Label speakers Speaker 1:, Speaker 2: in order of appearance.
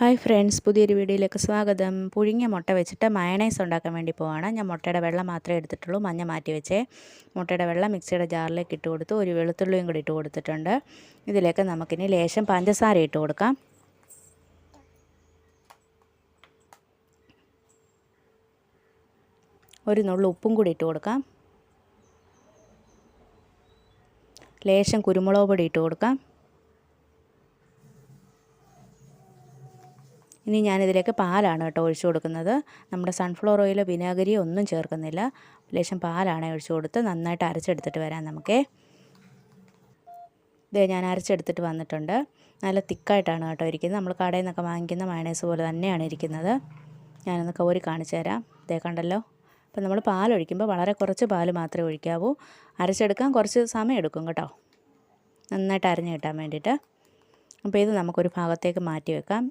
Speaker 1: Hi friends, പുതിയൊരു വീഡിയോയിലേക്ക് സ്വാഗതം. പുഴുങ്ങിയ മുട്ട വെച്ചിട്ട് മയണൈസ് ഉണ്ടാക്കാൻ വേണ്ടി പോവാണ്. ഞാൻ മുട്ടയുടെ വെള്ളം മാത്രമേ എടുത്തിട്ടുള്ളൂ, മഞ്ഞ മാറ്റി വെച്ചേ. മുട്ടയുടെ വെള്ളം മിക്സിയുടെ ജാറിലേക്ക് ഇട്ട് കൊടുത്തു. ഒരു വെളുത്തുള്ളിയും കൂടി ഇട്ട് കൊടുത്തിട്ടുണ്ട്. ഇതിലേക്ക് നമുക്കിനി ലേശം പഞ്ചസാര ഇട്ട് കൊടുക്കാം. ഒരു നുള്ളു ഉപ്പും കൂടി ഇട്ട് കൊടുക്കാം. ലേശം കുരുമുളക് പൊടി ഇട്ട് കൊടുക്കാം. ഇനി ഞാനിതിലേക്ക് പാലാണ് ഒഴിച്ചു കൊടുക്കുന്നത്. നമ്മുടെ സൺഫ്ലവർ ഓയിലോ വിനാഗിരിയോ ഒന്നും ചേർക്കുന്നില്ല. ലേശം പാലാണ് ഒഴിച്ചു കൊടുത്ത് നന്നായിട്ട് അരച്ചെടുത്തിട്ട് വരാം നമുക്ക്. ഇതേ ഞാൻ അരച്ചെടുത്തിട്ട് വന്നിട്ടുണ്ട്. നല്ല തിക്കായിട്ടാണ് ഇരിക്കുന്നത്. നമ്മൾ കടയിൽ നിന്നൊക്കെ വാങ്ങിക്കുന്ന മയണൈസ് പോലെ തന്നെയാണ് ഇരിക്കുന്നത്. ഞാനൊന്ന് കോരി കാണിച്ചു തരാം. ഇതേ കണ്ടല്ലോ. അപ്പോൾ നമ്മൾ പാലൊഴിക്കുമ്പോൾ വളരെ കുറച്ച് പാൽ മാത്രമേ ഒഴിക്കാവൂ. അരച്ചെടുക്കാൻ കുറച്ച് സമയം എടുക്കും കേട്ടോ, നന്നായിട്ട് അരഞ്ഞ് കിട്ടാൻ വേണ്ടിയിട്ട്. അപ്പോൾ ഇത് നമുക്കൊരു ഭാഗത്തേക്ക് മാറ്റി വെക്കാം.